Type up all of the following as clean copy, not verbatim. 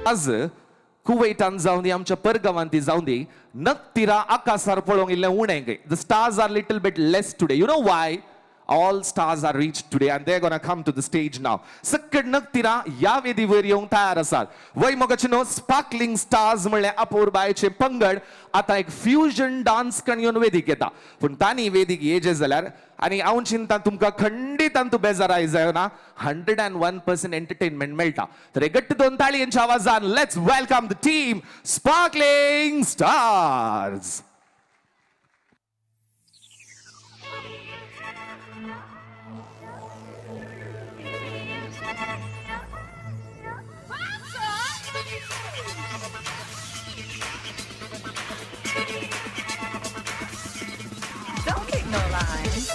आज कुवैटान जाऊन दी आमच्या परगावांती जाऊन दी नक तिरा आकाशार पळोवंक इल्लें उणें गे. The stars are little bit less today. You know why? All stars are reached today and they're gonna come to the stage now. सक्कड नक तिरा या वेदीवर येवंक तयार आसात. वय मोगाचे नो स्पार्कलिंग स्टार्स म्हणले अपूर बायचे पंगड आता एक फ्युजन डान्स करून येवन वेदीक येता. पूण तांणी वेदीक येजे जाल्यार आनी हांव चिंता तुमकां खंडितान तूं बेजाराय जायना 101% एंटरटेनमेंट मेळटा. तर एक गट्ट दोन ताळयांच्या आवाजान let's welcome the team sparkling stars. Don't kick no lines.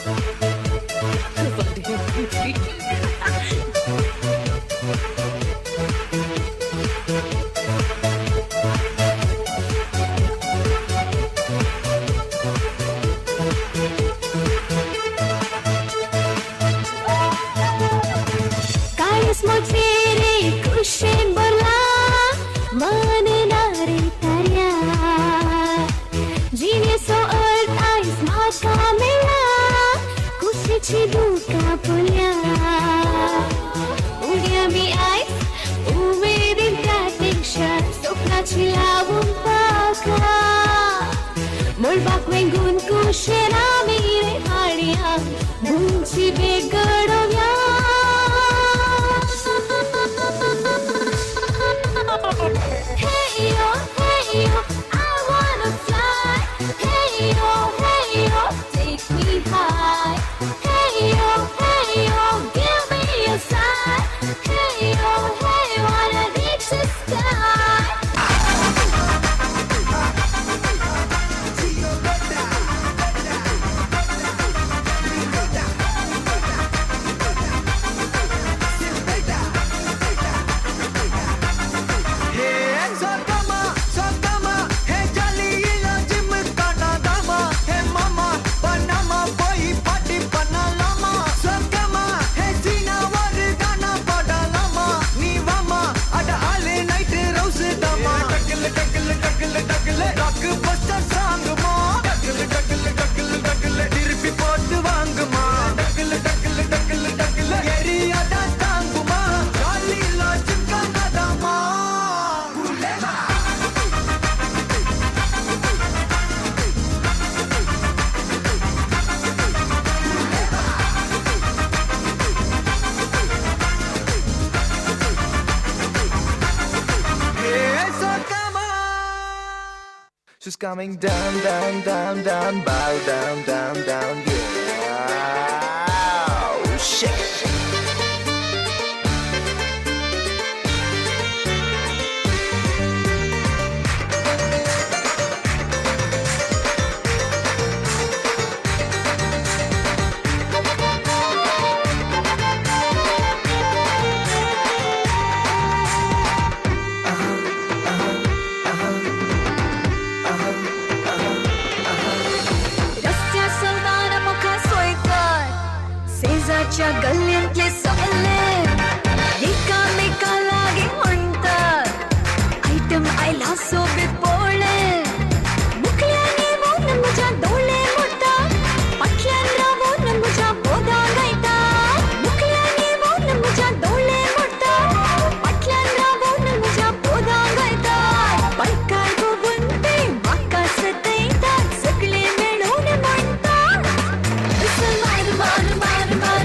Kalis motere kushin bola manenare tarya genius so earth eyes maka mela kusichi duka pulya udia mi eyes uvedin katiksha sopna chilawum paka mulbak wengun kushera mire hadiya bunchi begadovya. Hey yo, I wanna fly. Hey yo, take me high. Hey yo, give me a sign. Hey yo, wanna reach the sky. She's coming down, down, down, down, bow down, down, down, yeah. Oh, shit. गल्ल्यांतले सगळे एकामेका लागी म्हणटात item आयला सोबे पोळे मुखल्यानी वोन म्हज्या दोळे मोडटा फाटल्यान रावून म्हज्या बोदां गायता मुखल्यानी वोन म्हज्या दोळे मोडटा फाटल्यान रावून म्हज्या बोदां गायता बायकार बघून ते म्हाका सतयतात सगळे मेळून म्हणटात मार मार मार मार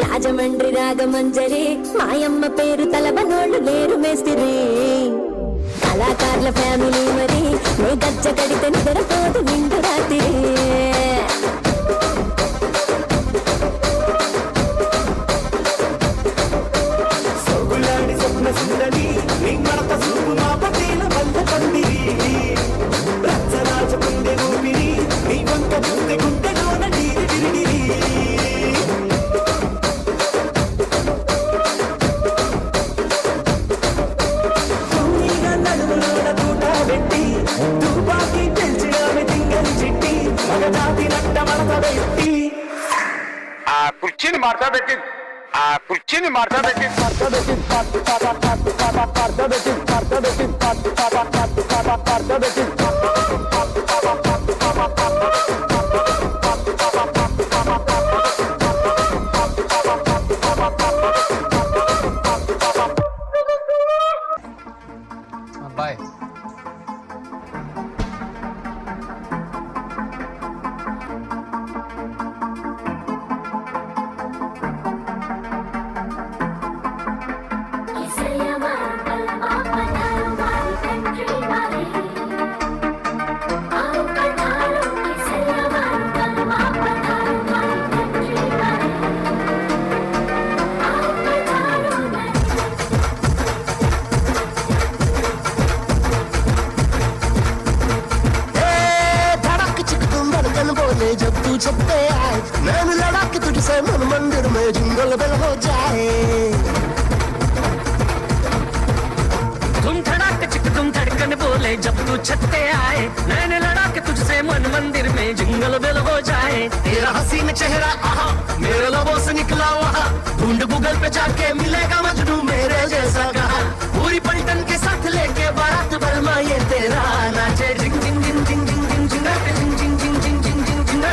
రాజమండ్రి రాగమంజరి మాయమ్మ పేరు తలబనోళ్ళు లేరు మేస్తిరి కళాకారుల ఫ్యామిలీ మరి నే గజ్జ కడితే నిద్రపోదు నిండు రాత్రి Madathapetti. Kurchini Madathapetti. Bye. जब तू छपते आए मैंने लड़ा के तुझसे मन मंदिर में जिंगल बेल हो जाए तुम धड़क चिक तुम धड़कन बोले जब तू छत्ते आए मैंने लड़ा के तुझसे मन मंदिर में जिंगल बेल हो जाए तेरा हसीन चेहरा आहा मेरे लबों से निकला वहाँ ढूंढ गूगल पे जाके मिलेगा मजनू मेरे जैसा कहा पूरी पलटन के साथ लेके बारात बलमा ये तेरा नाचे जिंग जिंग जिंग जिंग जिंग जिंग जिंग जिंग जिंग जिंग जिंग जिंग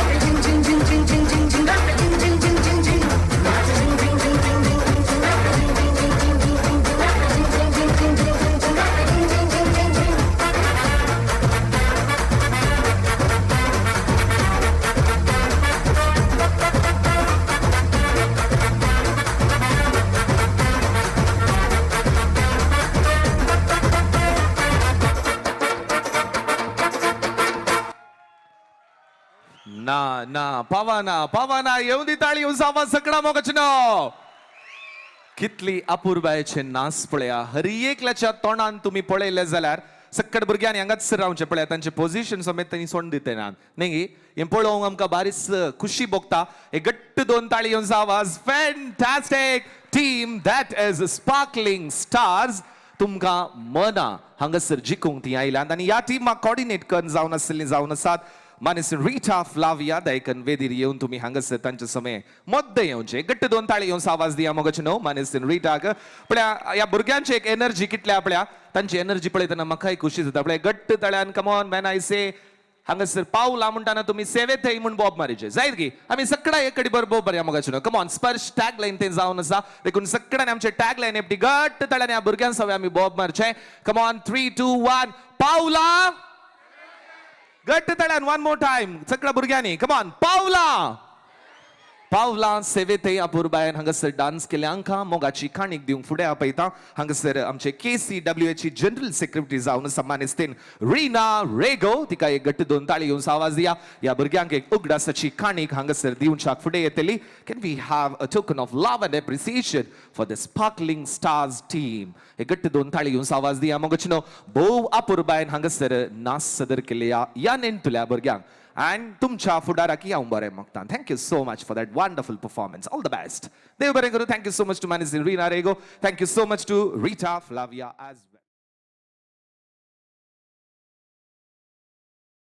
ना पावाना येऊन दी ताळी उसावा सकडा मोगचनो कितली अपूर्वायचे नाच पळया हर एकल्याच्या तोंडान तुम्ही पळयले जाल्यार सक्कड भुरग्यांनी हांगाच रावचे पळया तांचे पोझिशन समेत तांणी सोडून दिते न्ही हें पळोवंक आमकां बारीच खुशी भोगता हे गट्ट दोन ताळी येवन आवाज fantastic team that is sparkling stars तुमकां मना हांगासर जिखूंक ती आयल्यात आनी ह्या टिमाक कॉर्डिनेट करून जावन आसात मानेसन रीटा फ्लाविया दायकन वेदीर येऊन तुम्ही हांगासर तांचे समय मद्दे येवचे गट्ट दोन ताळी येवन आवाज दिया मोगचे न्हू मानेसन रीटाक पळया ह्या भुरग्यांची एक एनर्जी कितल्या पळया तांची एनर्जी पळयतना म्हाकाय खुशी जाता पळय गट्ट ताळ्यान कमॉन मॅन आय से हांगासर पावला म्हणटाना तुम्ही सेवे थंय म्हूण बॉब मारीचे जायत की आमी सकडा एक कडी बरोबर बऱ्या मोगाचे न्हू कमॉन स्पर्श टॅग लायन ते जावन आसा देखून सकडा आमचे टॅग लायन एपटी गट्ट ताळ्यान ह्या भुरग्यां सवय आमी बॉब मारचे कमॉन 3 2 1 पावला गट्ट तळ्यान वन मोर टाइम सगळ्या भुरग्यांनी कमॉन पावला सेवेत अपूर्बायन हांगासर डान्स केले हांकां मोगाची खाणीक दिवंक फुडें आपयता हांगासर आमचे KCWA ची जनरल सेक्रेटरी जावन सन्मानिस्तेन रीना रेगो तिका एक गट्ट दोन ताळी येवन आवाज दिया ह्या भुरग्यांक एक उगडासाची खाणीक हांगासर दिवच्याक फुडें येतली can we have a token of love and appreciation for the sparkling stars team एक गट्ट दोन ताळी येवन आवाज दिया मोगचनो भोव अपूर्बायन हांगासर नाच सदर केले या नेणतल्या भुरग्यांक and tumcha fudaraki haun bare magta thank you so much for that wonderful performance all the best dev bare guru thank you so much to Manager Rina Rego thank you so much to Rita Flavia as well.